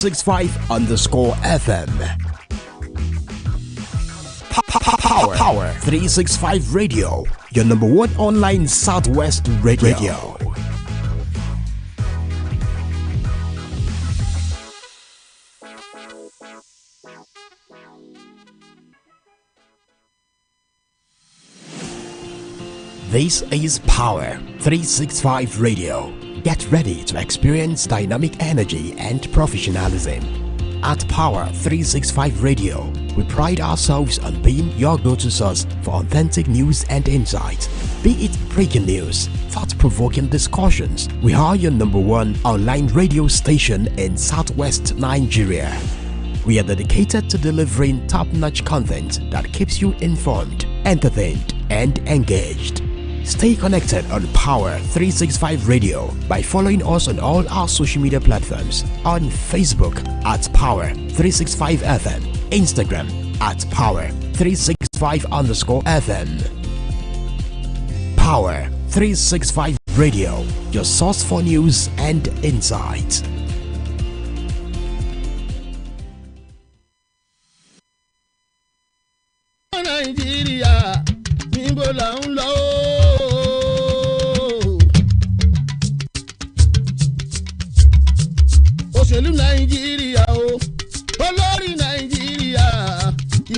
Power365_FM. Power365 Radio, your number one online Southwest radio. This is Power365 Radio. Get ready to experience dynamic energy and professionalism. At Power365 Radio, we pride ourselves on being your go-to source for authentic news and insight. Be it breaking news, thought-provoking discussions, we are your number one online radio station in Southwest Nigeria. We are dedicated to delivering top-notch content that keeps you informed, entertained, and engaged. Stay connected on Power365 Radio by following us on all our social media platforms, on Facebook at Power365FM, Instagram at Power365_FM. Power365 Radio, your source for news and insight. Nigeria, òṣèlú nàìjíríà o olórí nàìjíríà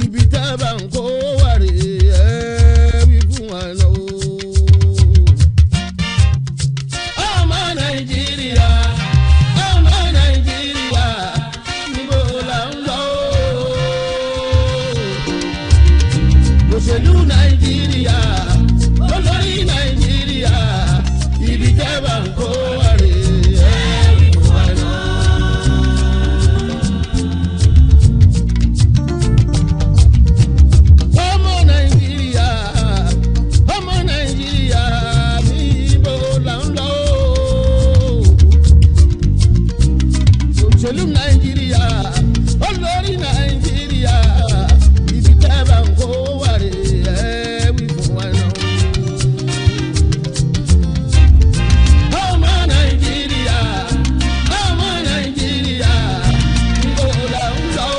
ibi tá a bá ń kó wà rè é wí fún wa lọ. ọmọ nàìjíríà níbo là ń lọ. òṣèlú nàìjíríà olórí nàìjíríà ibi tá a bá ń kó wà rè é. Òṣèlú nàìjíríà olórí nàìjíríà ibi tẹ́ bá ń kó wà rè é wí fún wa náà. ọmọ nàìjíríà níbo là ń lọ.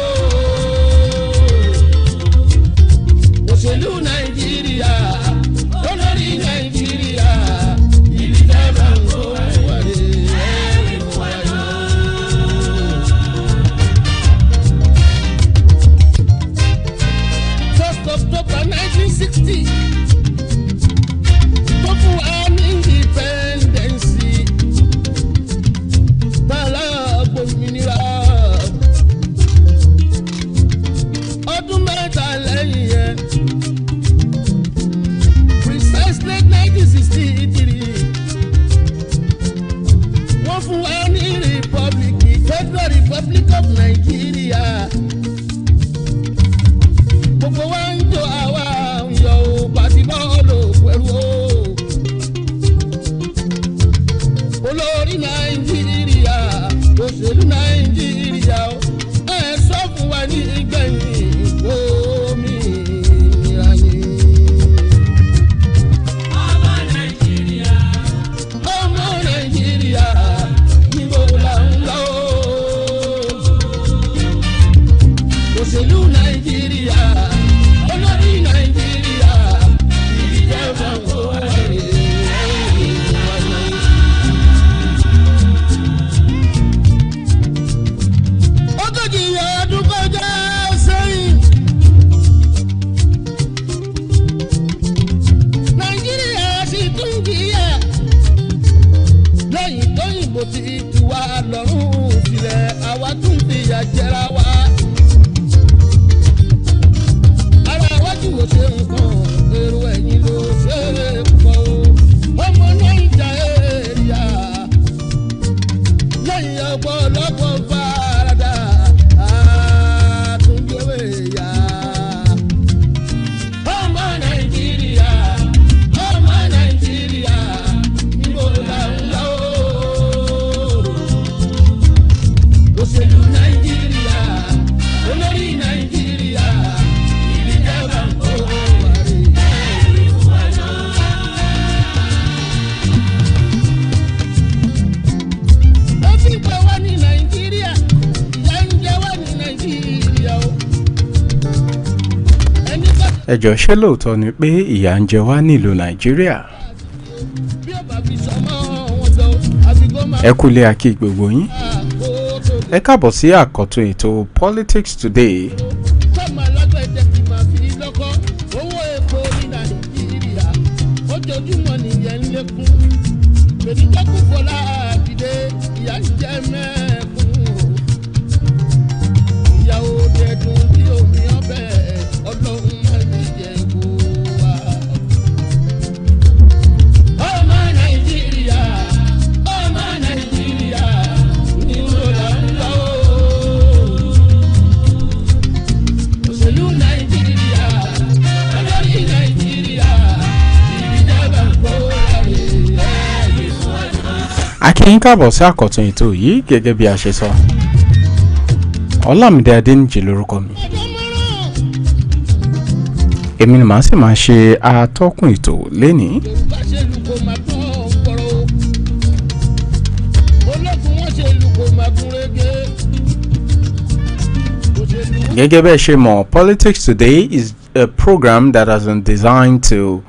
òṣèlú nàìjíríà olórí nàìjíríà ibi tẹ́ bá ń kó wà rè é. October 1960, tó fún wa ní independence, bàlá gbòmìnira. ọdún mẹ́ta lẹ́yìn yẹn, precisely 1963, wọ́n fún wa ní republic, Federal Republic of Nigeria. Gbogbo wa ń jọ àwa ń yọ ò pàtí bọ́ọ̀lù pẹ̀lú o. olórí nàìjíríà òṣèlú nàìjíríà ẹ sọ fún wa ní ìgbẹ̀yìn òmìnira ni. ọmọ nàìjíríà níbo là ń lọ. òṣèlú nàìjíríà olórí nàìjíríà ibi tẹ́ bá ń kó wà rè é. ẹ jọ̀ọ́ ṣé lóòótọ́ ni pé ìyà ń jẹ wá nílùú Nàìjíríà? Ẹ kúlé akí gbogbo yín. Ẹ káàbọ̀ sí àkọ́tún ètò Politics Today. Akíyín káàbọ̀ sí àkọ́tún ètò yìí gẹ́gẹ́ bí a ṣe sọ. Ọlámídé Adéníjì lórúkọ mi. Èmi ni màá sì máa ṣe atọ́kùn ètò lénìí. Gẹ́gẹ́ bẹ́ẹ̀ ṣe mọ̀, Politics Today is a program that has been designed to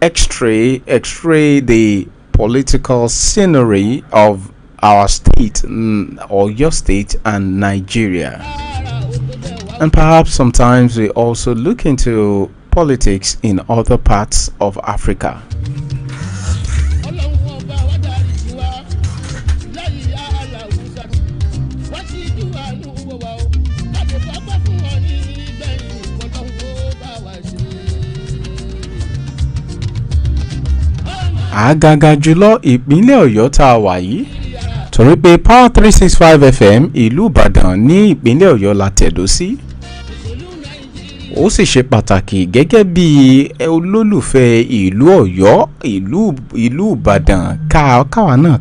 x-ray the political scenery of our state, or your state, and Nigeria. And perhaps sometimes we also look into politics in other parts of Africa. Àgàgà jùlọ ìpínlẹ̀ Ọ̀yọ́ tá a wà yìí, torí pé Power 365 FM ìlú Ìbàdàn ní ìpínlẹ̀ Ọ̀yọ́ la tẹ̀dó sí. Ó sì ṣe pàtàkì gẹ́gẹ́ bí olólùfẹ́ ìlú Ọ̀yọ́, ìlú Ìbàdàn káwa náà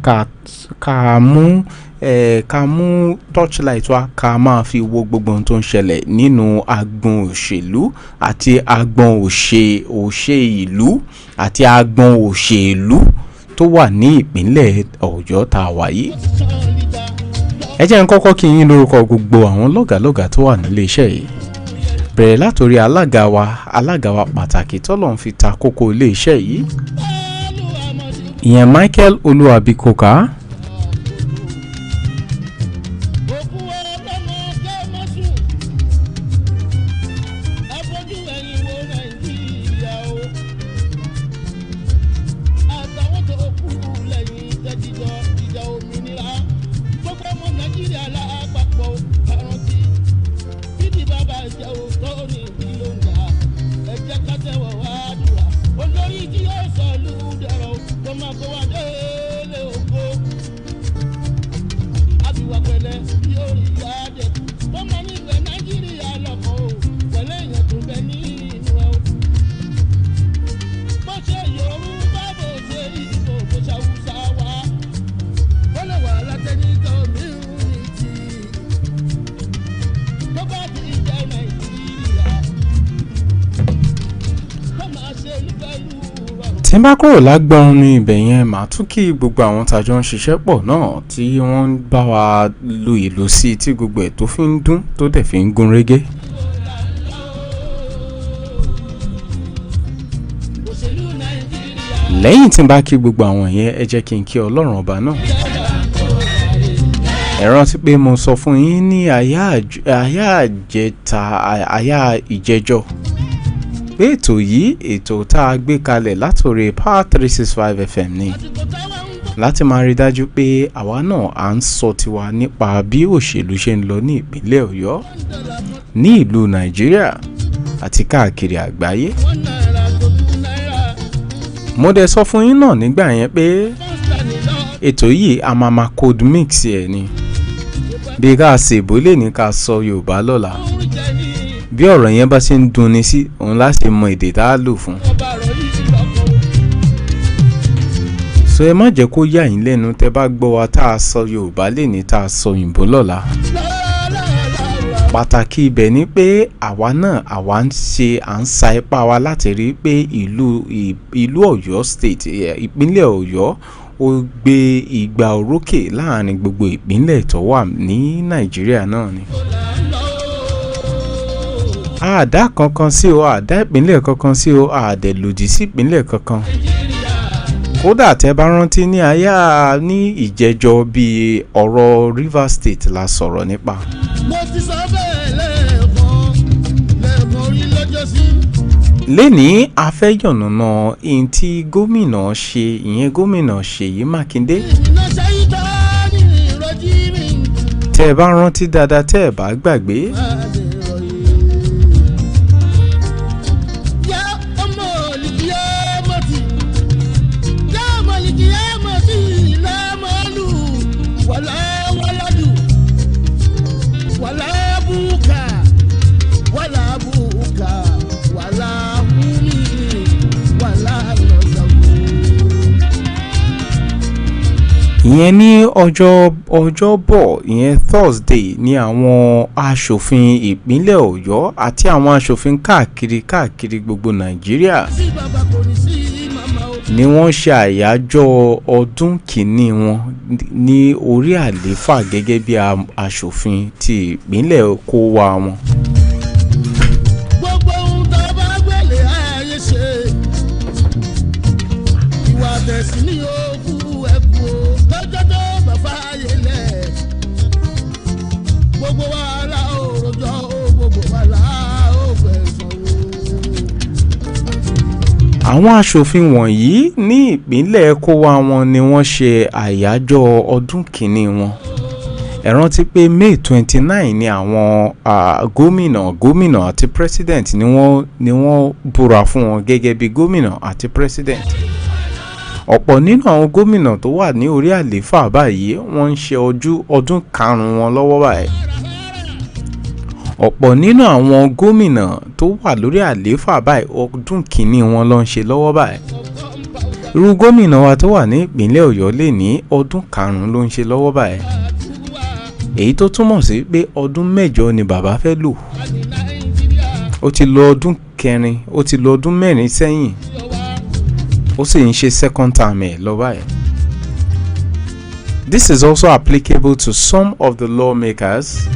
ká mú torchlight wa ká máa fi wo gbogbo ohun tó ń ṣẹlẹ̀ nínú agbọn òṣèlú àti agbọn òṣè ìlú àti agbọn òṣèlú tó wà ní ìpínlẹ̀ Ọ̀yọ́ tá a wà yìí. Ẹ jẹ́ n kọ́kọ́ kí yín lórúkọ gbogbo àwọn lọ́gàlọ́gà tó wà nílé iṣẹ́ yìí. Bẹ̀rẹ̀ látòrí alága wa pàtàkì tọ́lọ́run fi ta kókó ilé iṣẹ́ yìí. Ìyẹn Michael Olúwabíkóká. Tí n bá kúrò lágbọ́n ní ibẹ̀ yẹn, màá tún kí gbogbo àwọn tàjọ ń ṣiṣẹ́ pọ̀ náà tí wọ́n ń bá wa lu ìlú sí tí gbogbo ẹ̀ tó fi ń dún tó dẹ̀ fi ń gún régé. Lẹ́yìn tí n bá kí gbogbo àwọn yẹn, ẹ jẹ́ kí n kí Ọlọ́run ọba náà. Ẹ rántí pé mo sọ fún yín ní àyà ìjẹjọ́ pé ètò tá a gbé kalẹ̀ látòrí Power 365 FM ni láti máa rí dájú pé àwa náà à ń sọ tiwa nípa bí òṣèlú ṣe ń lọ ní ìpínlẹ̀ Ọ̀yọ́, ní ìlú Nàìjíríà àti káàkiri àgbáyé. Mo dẹ̀ sọ fún yín náà nígbà yẹn pé ètò yìí a máa code mix ẹ̀ ni, bí ká ṣèbó lè ní ká sọ Yorùbá lọ́la. Bí ọ̀rọ̀ yẹn bá ṣe ń dunni sí, òun láti mọ èdè tá a lò fún. So ẹ má jẹ́ kó yà yín lẹ́nu tẹ́ bá gbọ́ wa tá a sọ Yorùbá lè ní tá a sọ òyìnbó lọ́la. Pàtàkì ibẹ̀ ni pé àwa ń sa ipá wa láti rí pé ìlú Ọ̀yọ́ state, ìpínlẹ̀ Ọ̀yọ́, ó gbé ìgbà orókè láàrin gbogbo ìpínlẹ̀ tó wà ní Nàìjíríà náà ni. àdá kankan sí o àdá ìpínlẹ̀ kankan sí o àdẹ̀ lòdì sí ìpínlẹ̀ kankan. Kódà tẹ́ bá rántí ní àyà ní ìjẹ́jọ́ bíi ọ̀rọ̀ Rivers State la sọ̀rọ̀ nípa. mo ti sọ bẹ́ẹ̀ lẹ́ẹ̀kan rí lọ́jọ́ sí. Lénìí a fẹ́ yànnàná ihun tí gómìnà ṣe ìyẹn gómìnà Ṣèyí Mákindé. iná ṣayí tó ní ìrọ̀jí mi. Tẹ́ ẹ bá rántí dáadáa tẹ́ ẹ bá gbàgbé. yá ọmọ olùkí ọmọ tì yá ọmọ olùkí ọmọ tì lámọ́lù wàlá wàládù wàlá bùkà wàlá bùkà wàlá bùmí wàlá lọ́sàkó. Ìyẹn ní ọjọ́bọ̀ ìyẹn Thursday ní àwọn aṣòfin ìpínlẹ̀ Ọ̀yọ́ àti àwọn aṣòfin káàkiri gbogbo Nàìjíríà sí bàbá kò ní sí màmá o. ni wọ́n ṣe àyájọ́ ọdún kìíní wọn ní orí àlééfà gẹ́gẹ́ bí aṣòfin ti ìpínlẹ̀ kó wa wọn. gbogbo ohun tó bá gbélé ayé ṣe ìwà tẹ̀sí ní òkú ẹ̀kú lọ́jọ́ tó bàbá ayé lẹ̀ gbogbo wa la òròjọ́ gbogbo wa la ògbẹ̀sán o. Àwọn aṣòfin wọ̀nyí ní ìpínlẹ̀ kó wa wọn ni wọ́n ṣe àyájọ́ ọdún kìíní wọn. Ẹ rántí pé May 29 ni àwọn gómìnà àti president ni wọ́n búra fún wọn gẹ́gẹ́ bí gómìnà àti president. Ọ̀pọ̀ nínú àwọn gómìnà tó wà ní orí àlééfà báyìí wọ́n ń ṣe ọdún karùn-ún wọn lọ́wọ́ báyìí. Ọ̀pọ̀ nínú àwọn gómìnà tó wà lórí àlééfà báyìí ọdún kìíní wọn ló ń ṣe lọ́wọ́ báyìí. Irú gómìnà wa tó wà ní ìpínlẹ̀ Ọ̀yọ́ lè ní ọdún karùn-ún ló ń ṣe lọ́wọ́ báyìí. Èyí tó túmọ̀ sí pé ọdún mẹ́jọ ni bàbá fẹ́ lò. Ó ti lò ọdún kẹrin ó ti lò ọdún mẹ́rin sẹ́yìn ó sì ń ṣe second term ẹ̀ lọ báyìí. This is also applicable to some of the lawmakers.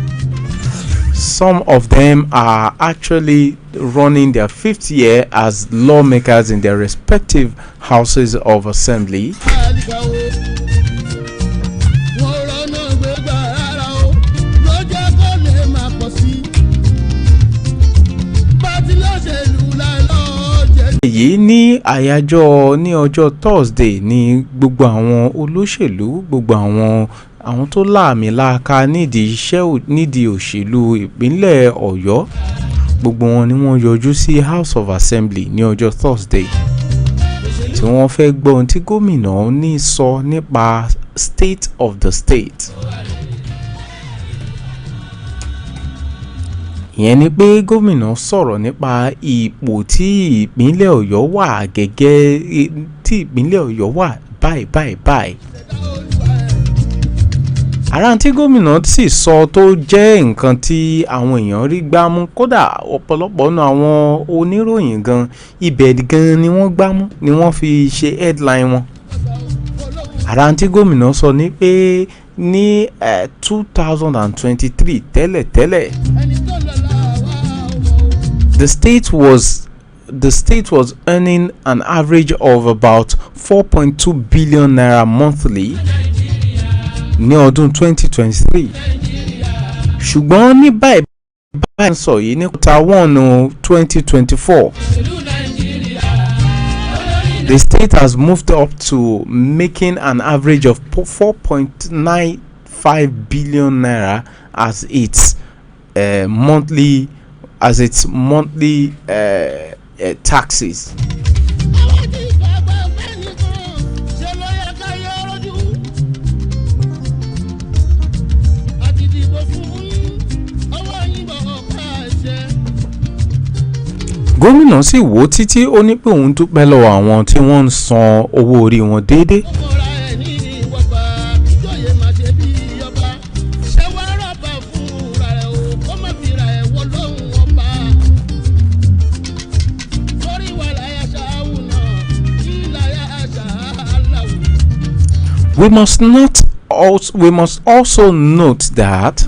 Some of them are actually running their 5th year as lawmakers in their respective houses of assembly. àlìkà o wọn rọ́nà gbégbá rárá o ló jẹ́ kó lè máa pọ̀ sí i pátí lọ́sẹ̀lú lálọ́ọ̀jẹ̀. Èyí ní àyájọ́ ní ọjọ́ Thursday ní gbogbo àwọn olóṣèlú gbogbo àwọn tó láàmìlàaka nídìí òṣèlú ìpínlẹ̀ Ọ̀yọ́ gbogbo wọn ni wọ́n yọjú sí House of Assembly ní ọjọ́ Thursday tí wọ́n fẹ́ gbọ́ ohun tí gómìnà ní sọ nípa state of the state. Ìyẹn ni pé gómìnà sọ̀rọ̀ nípa ipò tí ìpínlẹ̀ Ọ̀yọ́ wà gẹ́gẹ́ tí ìpínlẹ̀ Ọ̀yọ́ wà báyìí. Ara tí gómìnà sì sọ tó jẹ́ nǹkan tí àwọn èèyàn rí gbámú kódà ọ̀pọ̀lọpọ̀ nínú àwọn oníròyìn gan ibẹ̀ gan ni wọ́n gbámú ni wọ́n fi ṣe headline wọn. Ara tí gómìnà sọ ni pé ní 2023 tẹ́lẹ̀ the state was earning an average of about 4.2 billion naira monthly ní ọdún 2023 ṣùgbọ́n ní báyìí sọ yìí ní quarter 1 2024 the state has moved up to making an average of 4.95 billion naira as its monthly taxes. Gómìnà sì wò títí ó ní pé òun dúpẹ́ lọ́wọ́ àwọn tí wọ́n ń san owó orí wọn déédéé. We must also note that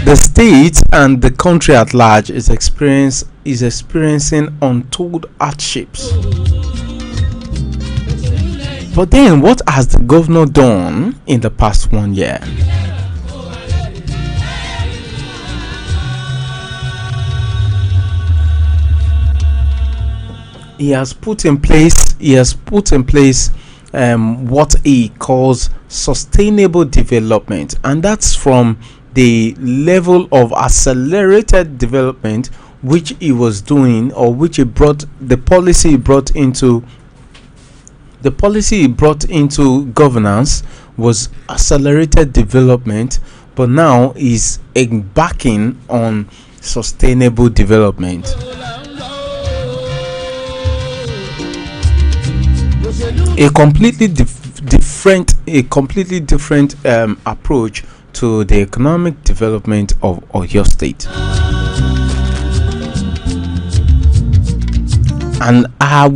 The state and the country at large is experiencing untold hardships. But then, what has the governor done in the past 1 year? He has put in place what he calls sustainable development, and that's from the level of accelerated development which he was doing, or which he brought, the policy he brought into governance was accelerated development, but now is embarking on sustainable development. A completely different approach to the economic development of Oyo State. And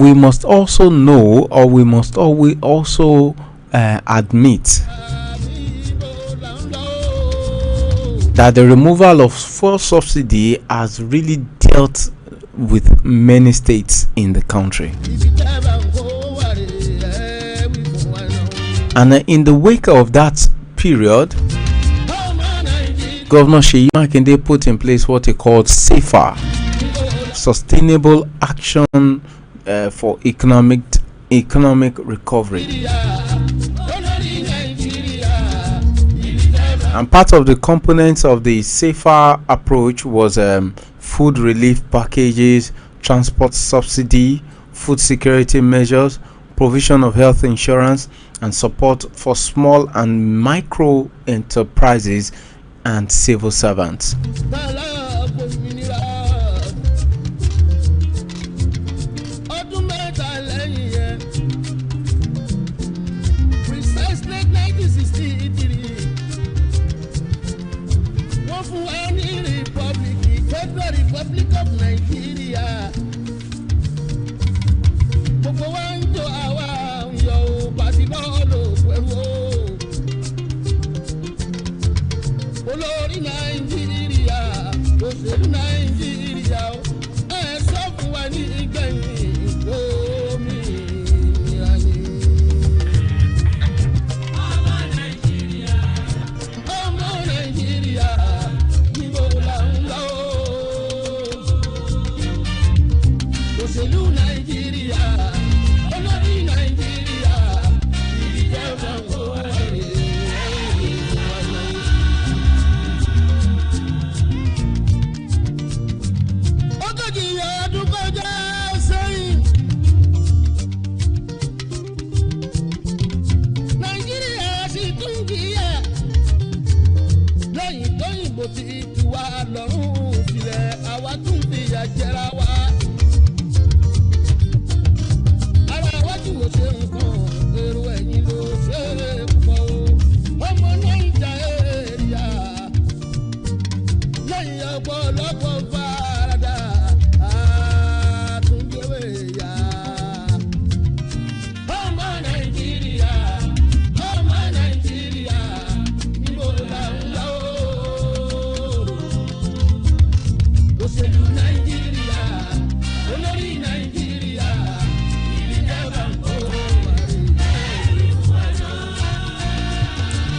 we must also know, or we must also admit, that the removal of fuel subsidy has really dealt with many states in the country. And in the wake of that period, Governor Seyi Makinde put in place what he called SAFER, Sustainable Action for Economic Recovery. And part of the components of the SAFER approach was food relief packages, transport subsidy, food security measures, provision of health insurance, and support for small and micro enterprises and civil servants.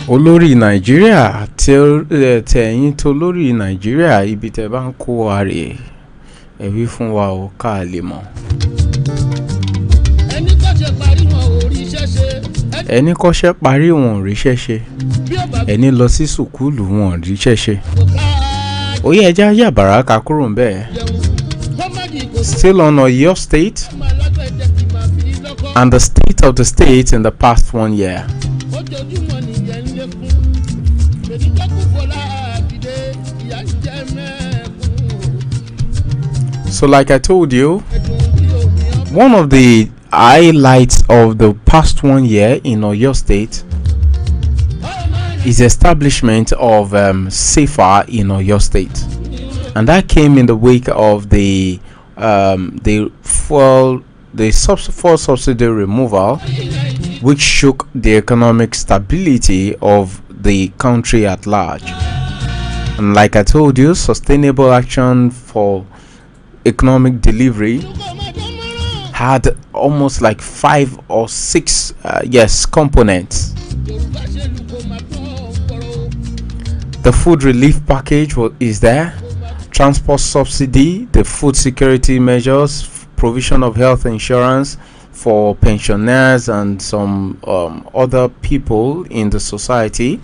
Olórí Nàìjíríà tẹ̀yìn tó lórí Nàìjíríà ibi tẹ́ bá ń kó wa rè ẹ wí fún wa ó ká lè mọ̀. Ẹni kọ́ṣẹ́ parí wọn ò ríṣẹ́ ṣe, ẹni lọ sí sùkúlù wọn ò ríṣẹ́ ṣe. Ó yẹ ẹja yàbàrá ká kúrò ńbẹ̀. Still on Oyo State and the state of the state in the past 1 year. So like I told you, one of the highlights of the past 1 year in Oyo State is establishment of SAFER in Oyo State, and that came in the wake of the fuel subsidy removal, which shook the economic stability of the country at large. And like I told you, sustainable action for economic delivery had almost like 5 or 6 components. The food relief package is there, transport subsidy, the food security measures, provision of health insurance for pensioners and some other people in the society,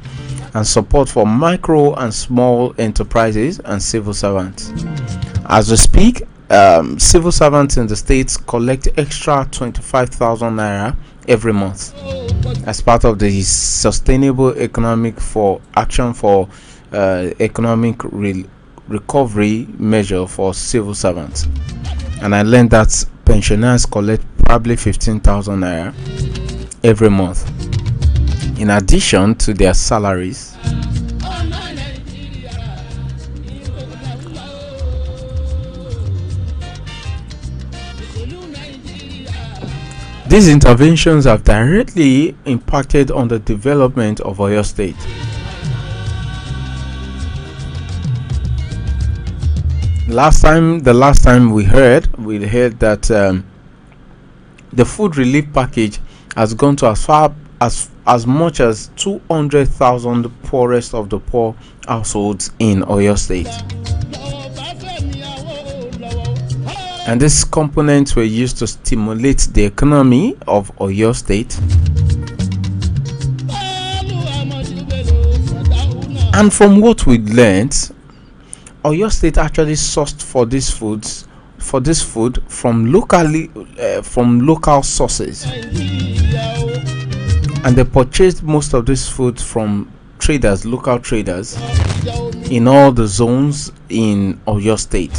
and support for micro and small enterprises and civil servants. As we speak, civil servants in the states collect extra 25,000 naira every month as part of the sustainable economic for action for economic recovery measure for civil servants. And I learned that pensioners collect probably 15,000 naira every month in addition to their salaries. These interventions have directly impacted on the development of Oyo State. The last time we heard that the food relief package has gone to as much as 200,000 poorest of the poor households in Oyo State. And these components were used to stimulate the economy of Oyo State. And from what we learned, Oyo State actually sourced for this food from local sources, and they purchased most of this food from local traders in all the zones in Oyo State.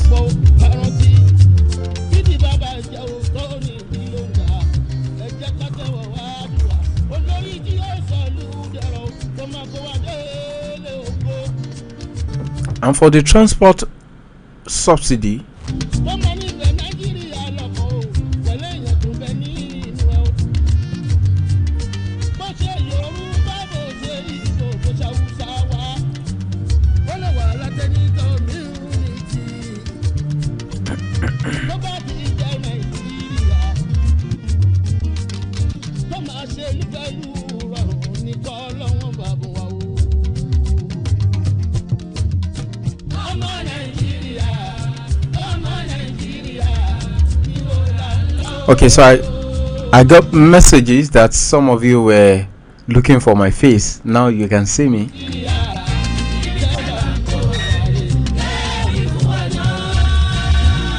And for the transport subsidy, okay, so I got messages that some of you were looking for my face. Now you can see me.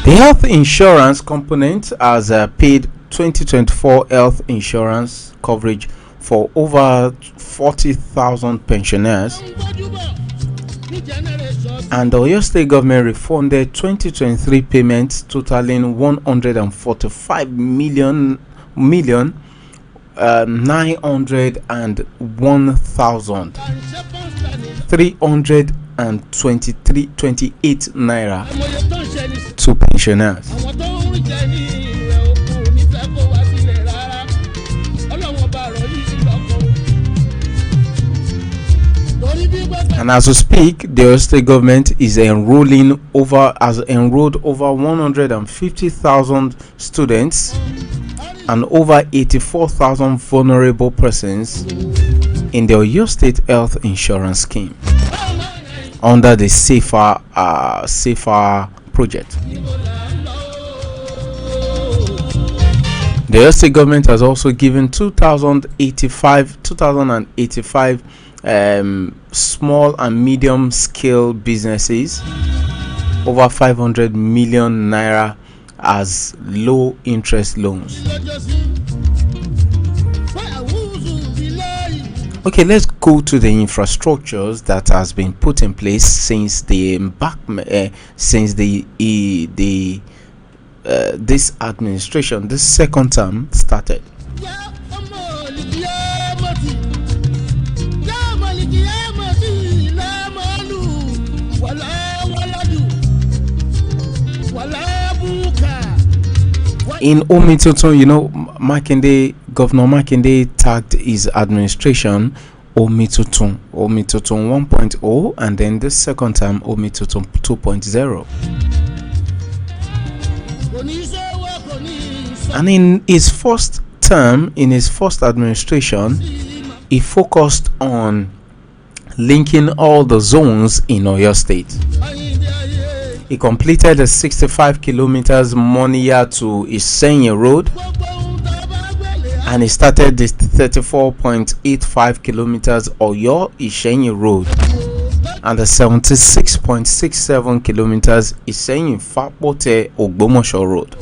The health insurance component has paid 2024 health insurance coverage for over 40,000 pensioners, and the Oyo State government refunded 2023 payments totaling 901,328 naira to pensioners. And as we speak, the Oyo State government has enrolled over 150,000 students and over 84,000 vulnerable persons in the Oyo State Health Insurance Scheme under the Safer project. The Oyo State government has also given 2085 small and medium scale businesses over 500 million naira as low interest loans. Okay, let's go to the infrastructures that has been put in place since the this administration, this second term started. In Omitoto, Governor Makinde tagged his administration Omitutun 1.0, and then the second time Omitutun 2.0. And in his first term, in his first administration, he focused on linking all the zones in Oyo State. He completed the 65 kilometers Moniya to Isenyi Road, and he started the 34.85 kilometers Oyo Isenyi Road and the 76.67 kilometers Isenyi Fapote Ogbomosho Road.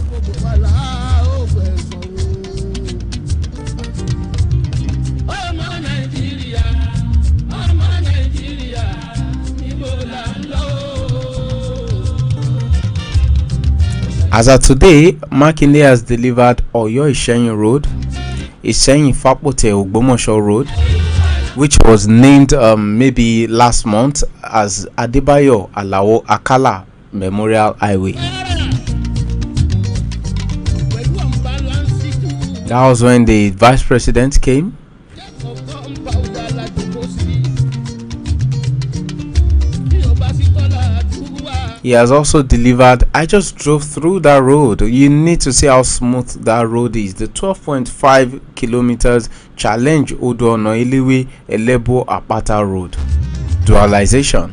As of today, Makinde has delivered Oyo Isenyi Road, Isenyi Fapote Ogbomosho Road, which was named maybe last month as Adebayo Alao Akala Memorial Highway. That was when the vice president came. He has also delivered. I just drove through that road. You need to see how smooth that road is. The 12.5 kilometers Challenge Odono Iliwe Elebo Apata Road. Dualization.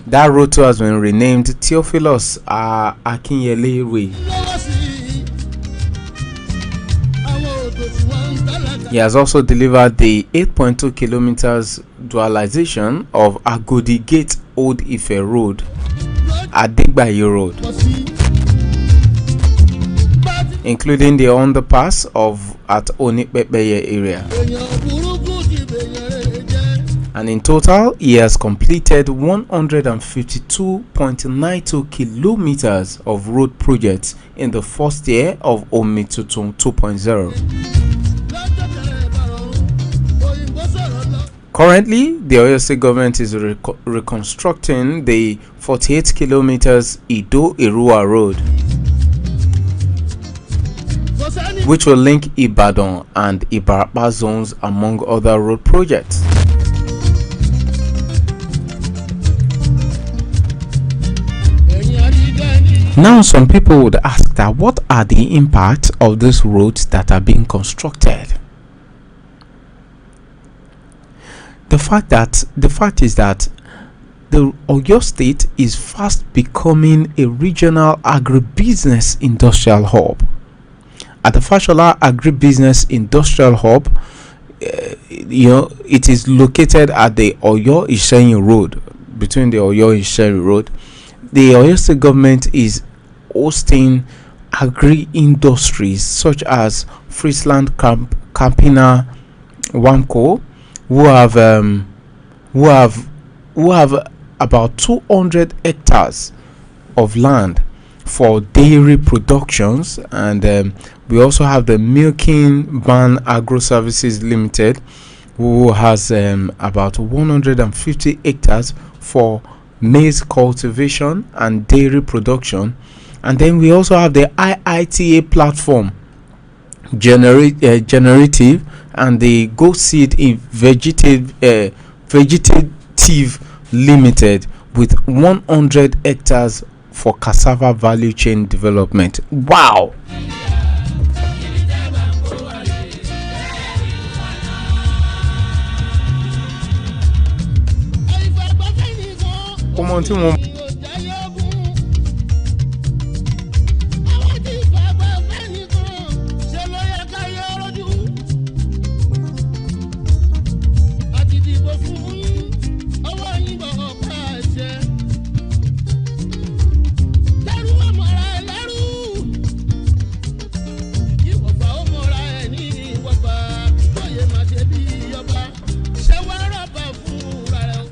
That road too has been renamed Theophilus Akinyele Way. He has also delivered the 8.2 kilometers dualization of Agodi Gate Old Ife Road, Adegbayi Road, including the underpass at Onipepeye area. And in total, he has completed 152.92 kilometers of road projects in the first year of Omitutun 2.0. Currently, the Oyo State government is reconstructing the 48 kilometers Ido-Irua Road, which will link Ibadan and Ibarapa zones among other road projects. Now, some people would ask that what are the impacts of these roads that are being constructed? The fact is that the Oyo State is fast becoming a regional agribusiness industrial hub. At the Fashola Agribusiness Industrial Hub, it is located at the Oyo Isenyi Road. Between the Oyo Isenyi Road, the Oyo State government is hosting agri-industries such as Friesland Campina Wamco, who have about 200 hectares of land for dairy productions, and we also have the Milking Ban Agro Services Limited, who has about 150 hectares for maize cultivation and dairy production. And then we also have the IITA platform generative and the Go Seed Vegetative Limited with 100 hectares for cassava value chain development. Wow! Come on,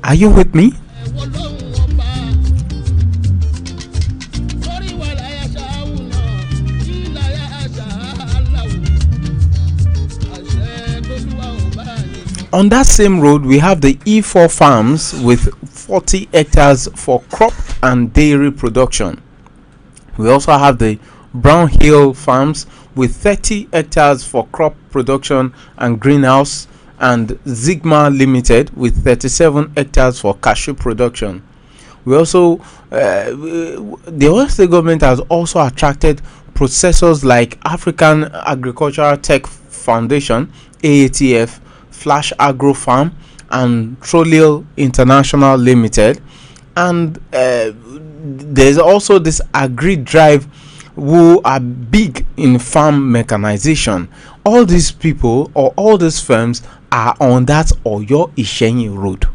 are you with me? On that same road, we have the E4 farms with 40 hectares for crop and dairy production. We also have the Brown Hill farms with 30 hectares for crop production and greenhouse and Zigma Limited with 37 hectares for cashew production. We also, the Oyo State government has also attracted processors like African Agricultural Tech Foundation, AATF, Flash Agro Farm, and Trolil International Limited. And there's also this Agri Drive, who are big in farm mechanization. All these people or all these firms are on that Oyo Ishenyi road.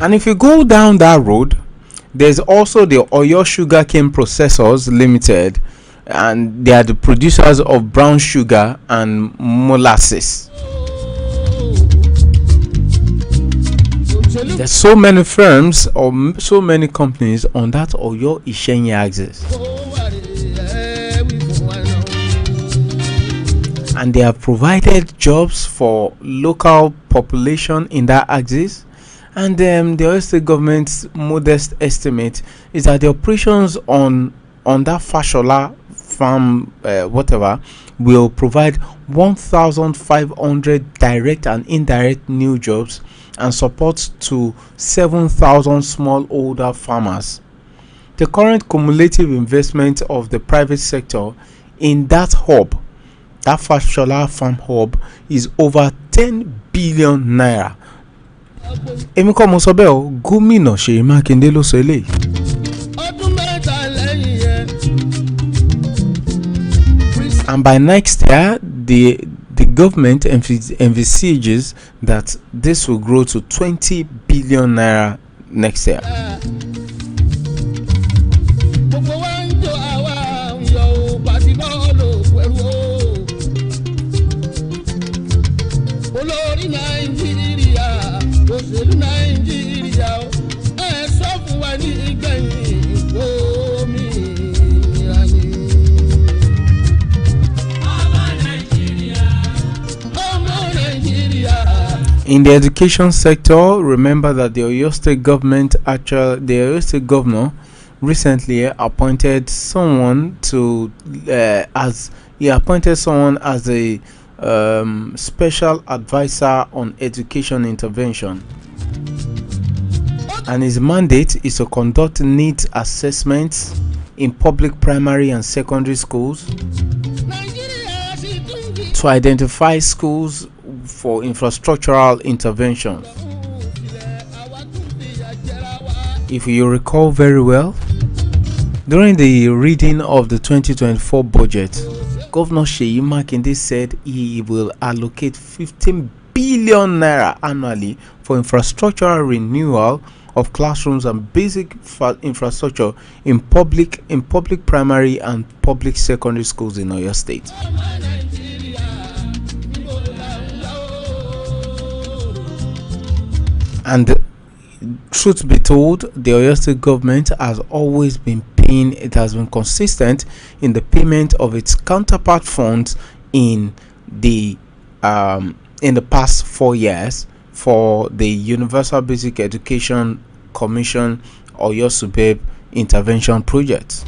And if you go down that road, there's also the Oyo Sugarcane Processors Limited, and they are the producers of brown sugar and molasses. There's so many firms or so many companies on that Oyo Ishenyi axis, and they have provided jobs for local population in that axis. And the Oyo State government's modest estimate is that the operations on that Fashola farm, whatever, will provide 1,500 direct and indirect new jobs and support to 7,000 smallholder farmers. The current cumulative investment of the private sector in that hub, that Fashola farm hub, is over 10 billion naira. Èmi kọ́ mo sọ bẹ́ẹ̀ o, gómìnà Ṣèyí Mákindé ló sọ eléyìí. And by next year, the government envisages that this will grow to 20 billion naira next year. In the education sector, remember that the Oyo State government, the Oyo State governor, recently appointed someone as a special advisor on education intervention, and his mandate is to conduct needs assessments in public primary and secondary schools, to identify schools for infrastructural intervention. If you recall very well, during the reading of the 2024 budget, Governor Ṣèyí Mákindé said he will allocate 15 billion naira annually for infrastructural renewal of classrooms and basic infrastructure in public primary and public secondary schools in Oyo State. And truth be told, the Oyo State government has always been paying, it has been consistent in the payment of its counterpart funds in the past 4 years for the Universal Basic Education Commission Oyo Suburb Intervention Project.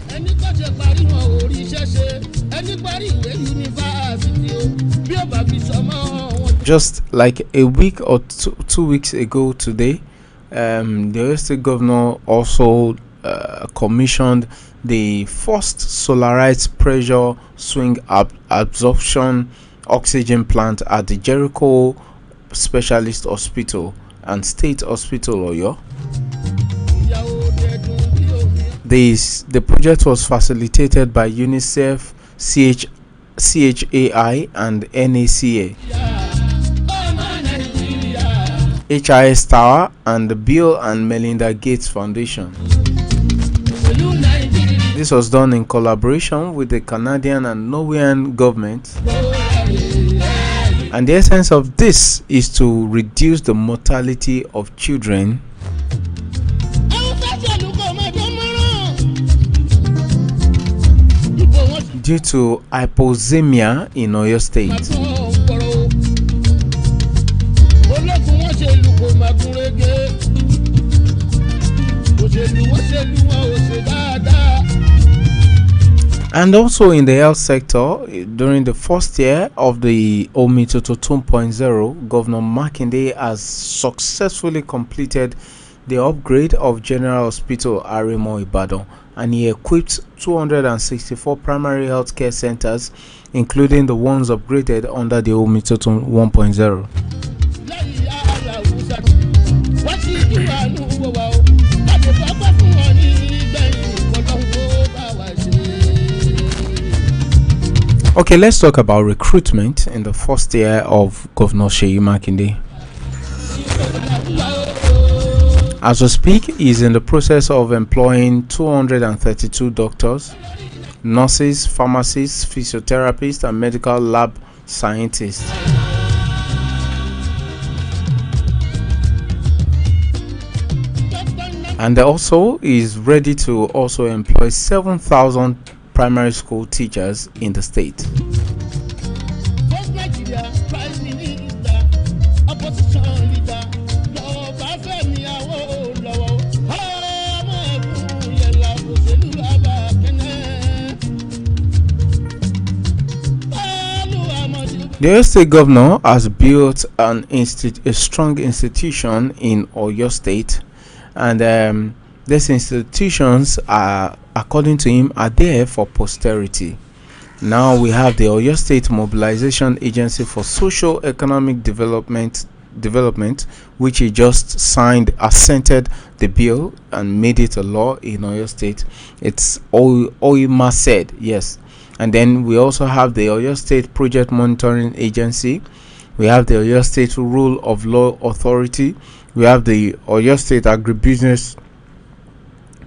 Just like a week or 2 weeks ago today, the Oyo State governor also commissioned the first solarized pressure swing absorption oxygen plant at the Jericho Specialist Hospital and State Hospital Oyo. The project was facilitated by UNICEF, CHAI and NACA, HIS Tower and the Bill and Melinda Gates Foundation. This was done in collaboration with the Canadian and Norwegian government, and the essence of this is to reduce the mortality of children due to hypoxemia in Oyo State. And also in the health sector, during the first year of the Omitoto 2.0, Governor Makinde has successfully completed the upgrade of General Hospital Aremo Ibadan, and he equipped 264 primary health care centers, including the ones upgraded under the Omitoto 1.0. Okay, let's talk about recruitment in the first year of Governor Seyi Makinde. As we speak, he is in the process of employing 232 doctors, nurses, pharmacists, physiotherapists, and medical lab scientists. And also is ready to also employ 7,000 primary school teachers in the state. The Oyo State Governor has built a strong institution in Oyo State, and these institutions are, according to him, are there for posterity. Now we have the Oyo State Mobilization Agency for Socio-Economic Development, which he just signed, assented the bill and made it a law in Oyo State. It's OIMA said, yes. And then we also have the Oyo State Project Monitoring Agency. We have the Oyo State Rule of Law Authority. We have the Oyo State Agribusiness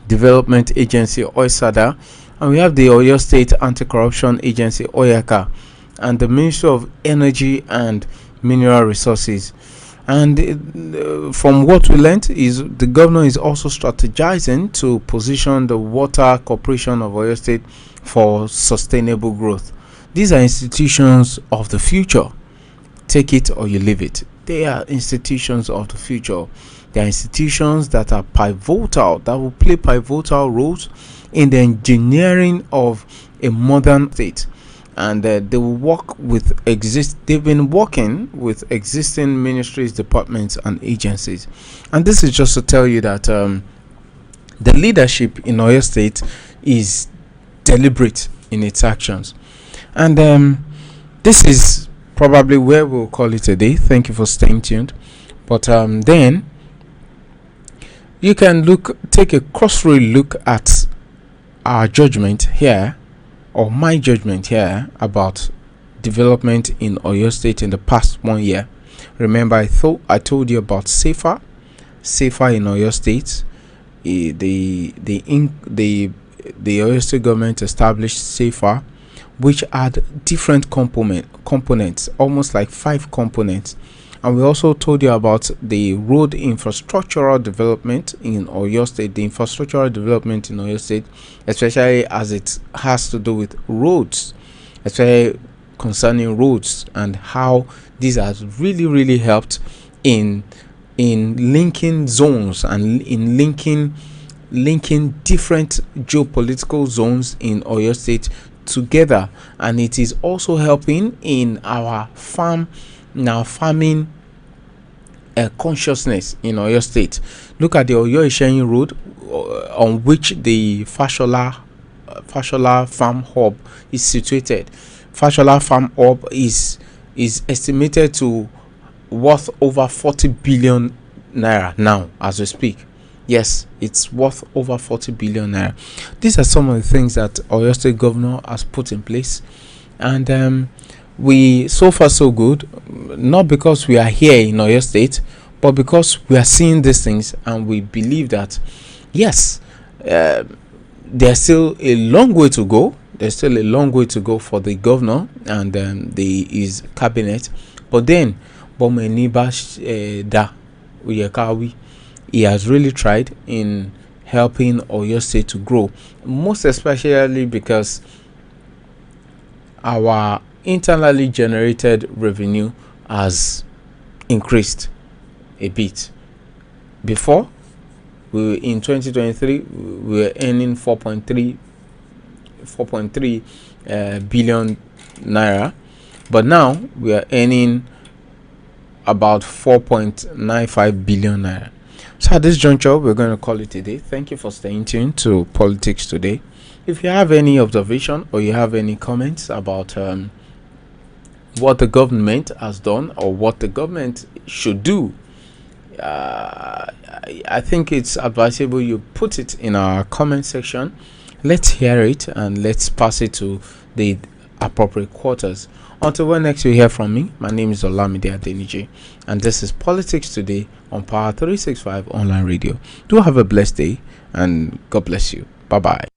Development Agency, OISADA. And we have the Oyo State Anti-Corruption Agency, OYAKA. And the Ministry of Energy and Mineral Resources. And from what we learned is the governor is also strategizing to position the Water Corporation of Oyo State for sustainable growth. These are institutions of the future. Take it or you leave it. They are institutions of the future. They are institutions that are pivotal, that will play pivotal roles in the engineering of a modern state. And they will work with they've been working with existing ministries, departments, and agencies. And this is just to tell you that the leadership in Oyo State is deliberate in its actions. And this is probably where we'll call it a day. Thank you for staying tuned. But then you can take a crossroad look at our judgment here, or my judgment here, about development in Oyo State in the past 1 year. Remember, I told you about Safer in Oyo State. The Oyo State government established Safer, which had different components, almost like 5 components. And we also told you about the road infrastructural development in Oyo State, the infrastructural development in Oyo State, especially as it has to do with roads, especially concerning roads, and how these has really helped in linking zones and in linking different geopolitical zones in Oyo State together. And it is also helping in our farming consciousness in Oyo State. Look at the Oyo Ishenyi Road, on which the Fashola Farm Hub is situated. Fashola Farm Hub is estimated to worth over 40 billion naira now as we speak. Yes, it's worth over 40 billion naira. These are some of the things that Oyo State Governor has put in place, and we, so far so good, not because we are here in Oyo State, but because we are seeing these things, and we believe that yes, there's still a long way to go. There's still a long way to go for the governor and his cabinet. But then, he has really tried in helping Oyo State to grow, most especially because our internally generated revenue has increased a bit. Before, in 2023 we were earning 4.3 billion naira, but now we are earning about 4.95 billion naira. So at this juncture, we're going to call it a day. Thank you for staying tuned to Politics Today. If you have any observation or you have any comments about what the government has done or what the government should do, I think it's advisable you put it in our comment section. Let's hear it and let's pass it to the appropriate quarters. Until when next you hear from me, my name is Olamide Adeniji, and this is Politics Today on Power 365 Online Radio. Do have a blessed day, and God bless you. Bye-bye.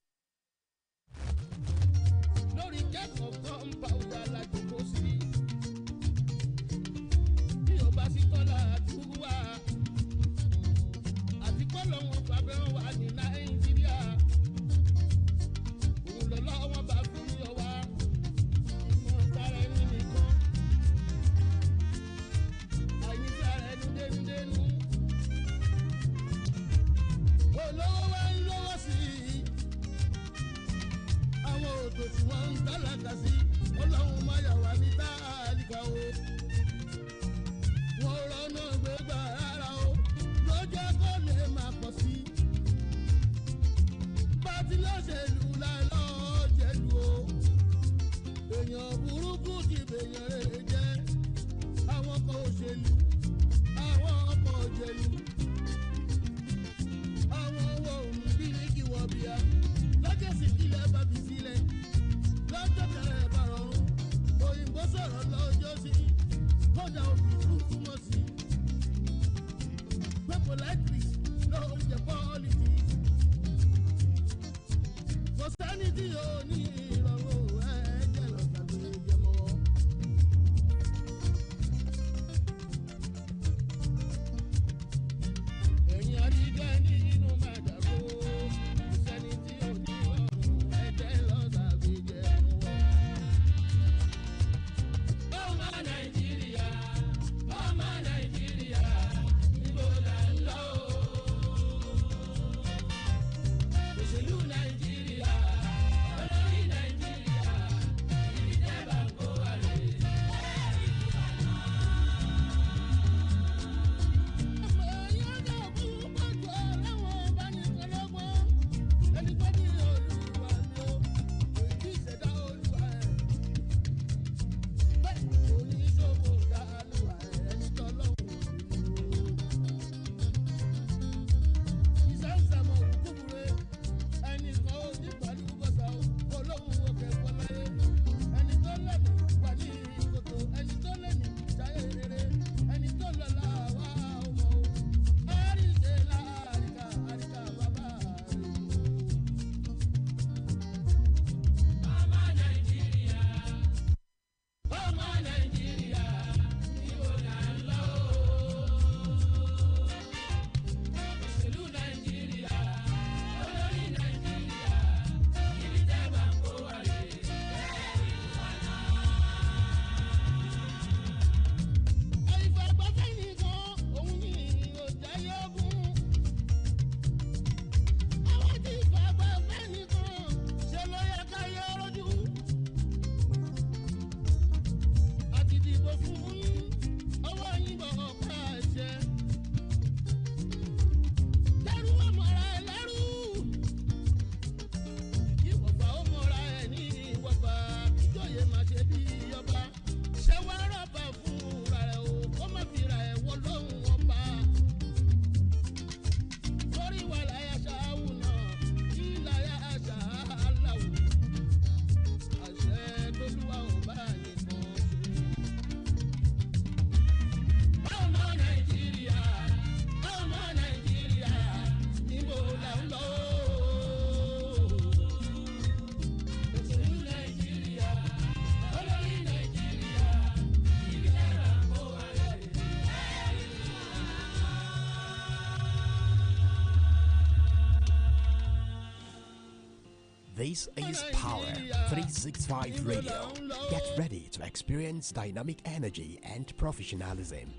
This is Power 365 Radio. Get ready to experience dynamic energy and professionalism.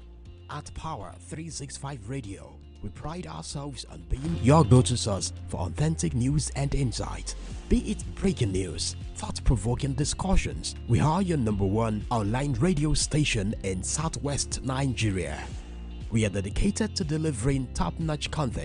At Power 365 Radio, we pride ourselves on being your go-to source for authentic news and insight. Be it breaking news, thought-provoking discussions, we are your number one online radio station in Southwest Nigeria. We are dedicated to delivering top-notch content